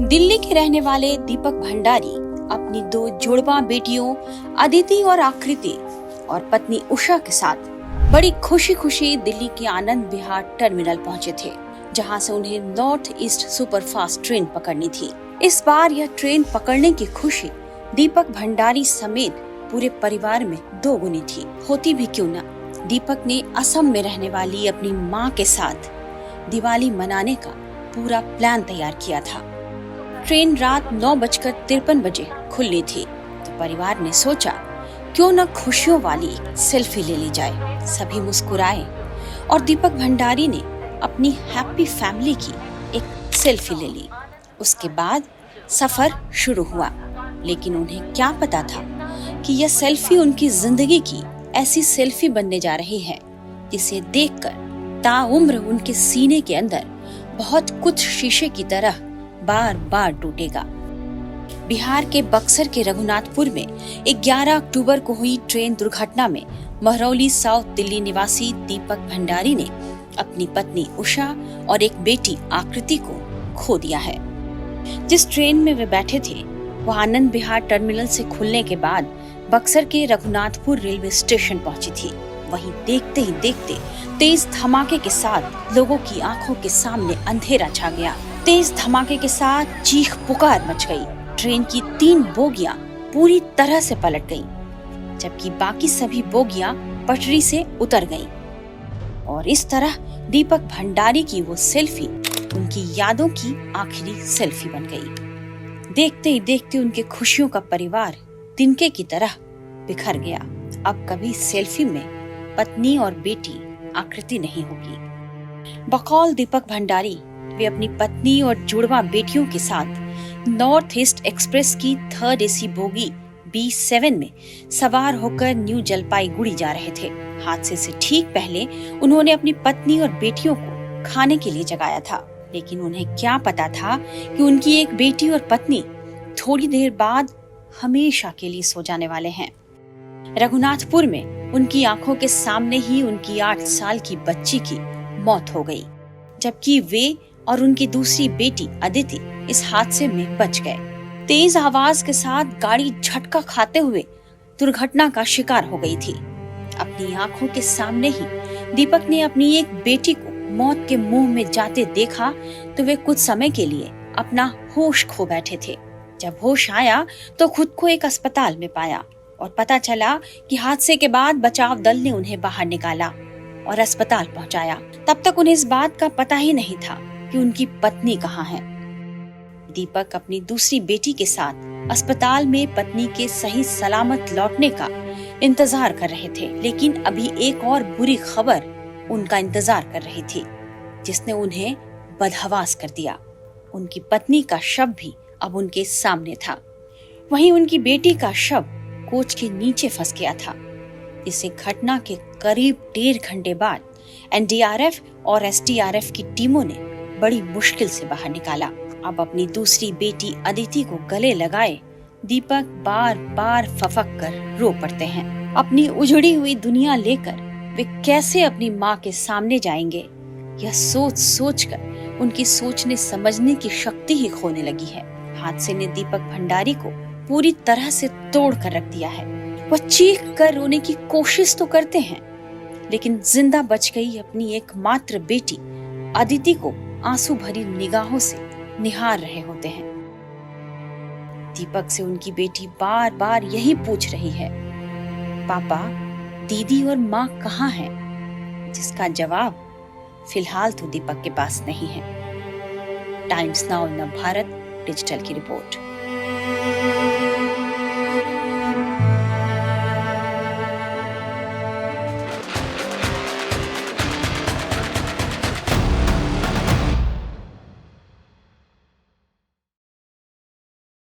दिल्ली के रहने वाले दीपक भंडारी अपनी दो जुड़वा बेटियों अदिति और आकृति और पत्नी उषा के साथ बड़ी खुशी खुशी दिल्ली के आनंद विहार टर्मिनल पहुंचे थे, जहां से उन्हें नॉर्थ ईस्ट सुपरफास्ट ट्रेन पकड़नी थी। इस बार यह ट्रेन पकड़ने की खुशी दीपक भंडारी समेत पूरे परिवार में दोगुनी थी। होती भी क्यों ना, दीपक ने असम में रहने वाली अपनी मां के साथ दिवाली मनाने का पूरा प्लान तैयार किया था। ट्रेन रात 9:53 बजे खुलनी थी, तो परिवार ने सोचा क्यों न खुशियों वाली सेल्फी ले ली जाए। सभी मुस्कुराए और दीपक भंडारी ने अपनी हैप्पी फैमिली की एक सेल्फी ले ली। उसके बाद सफर शुरू हुआ, लेकिन उन्हें क्या पता था कि यह सेल्फी उनकी जिंदगी की ऐसी सेल्फी बनने जा रही है जिसे देखकर ताउम्र उनके सीने के अंदर बहुत कुछ शीशे की तरह बार बार टूटेगा। बिहार के बक्सर के रघुनाथपुर में 11 अक्टूबर को हुई ट्रेन दुर्घटना में महरौली साउथ दिल्ली निवासी दीपक भंडारी ने अपनी पत्नी उषा और एक बेटी आकृति को खो दिया है। जिस ट्रेन में वे बैठे थे वह आनंद विहार टर्मिनल से खुलने के बाद बक्सर के रघुनाथपुर रेलवे स्टेशन पहुंची थी। वहीं देखते ही देखते तेज धमाके के साथ लोगों की आंखों के सामने अंधेरा छा गया। तेज धमाके के साथ चीख पुकार मच गई। ट्रेन की 3 बोगियां पूरी तरह से पलट गईं, जबकि बाकी सभी बोगियां पटरी से उतर गईं। और इस तरह दीपक भंडारी की वो सेल्फी उनकी यादों की आखिरी सेल्फी बन गई। देखते ही देखते उनके खुशियों का परिवार तिनके की तरह बिखर गया। अब कभी सेल्फी में पत्नी और बेटी आकृति नहीं होगी। बकौल दीपक भंडारी वे अपनी पत्नी और जुड़वा बेटियों के साथ नॉर्थ ईस्ट एक्सप्रेस की 3rd AC बोगी B7 में सवार होकर न्यू जलपाईगुड़ी जा रहे थे। हादसे से ठीक पहले उन्होंने अपनी पत्नी और बेटियों को खाने के लिए जगाया था, लेकिन उन्हें क्या पता था कि उनकी एक बेटी और पत्नी थोड़ी देर बाद हमेशा के लिए सो जाने वाले हैं। रघुनाथपुर में उनकी आंखों के सामने ही उनकी 8 साल की बच्ची की मौत हो गई, जबकि वे और उनकी दूसरी बेटी अदिति इस हादसे में बच गए। तेज आवाज के साथ गाड़ी झटका खाते हुए दुर्घटना का शिकार हो गई थी। अपनी आंखों के सामने ही दीपक ने अपनी एक बेटी को मौत के मुंह में जाते देखा तो वे कुछ समय के लिए अपना होश खो बैठे थे। जब होश आया तो खुद को एक अस्पताल में पाया और पता चला कि हादसे के बाद बचाव दल ने उन्हें बाहर निकाला और अस्पताल पहुंचाया। तब तक उन्हें इस बात का पता ही नहीं था कि उनकी पत्नी कहाँ है। दीपक अपनी दूसरी बेटी के साथ अस्पताल में पत्नी के सही सलामत लौटने का इंतजार कर रहे थे, लेकिन अभी एक और बुरी खबर उनका इंतजार कर रही थी, जिसने उन्हें बदहवास कर दिया। उनकी पत्नी का शव भी अब उनके सामने था। वहीं उनकी बेटी का शव कोच के नीचे फंस गया था, जिसे घटना के करीब 1.5 घंटे बाद NDRF और SDRF की टीमों ने बड़ी मुश्किल से बाहर निकाला। अब अपनी दूसरी बेटी अदिति को गले लगाए दीपक बार बार फफक कर रो पड़ते हैं। अपनी उजड़ी हुई दुनिया लेकर वे कैसे अपनी माँ के सामने जाएंगे, यह सोच सोच कर उनकी सोचने समझने की शक्ति ही खोने लगी है। हादसे ने दीपक भंडारी को पूरी तरह से तोड़ कर रख दिया है। वह चीख कर रोने की कोशिश तो करते हैं, लेकिन जिंदा बच गई अपनी एकमात्र बेटी अदिति को आंसू भरी निगाहों से निहार रहे होते हैं। दीपक से उनकी बेटी बार बार यही पूछ रही है, पापा, दीदी और माँ कहाँ हैं? जिसका जवाब फिलहाल तो दीपक के पास नहीं है। टाइम्स नाउ नव भारत डिजिटल की रिपोर्ट।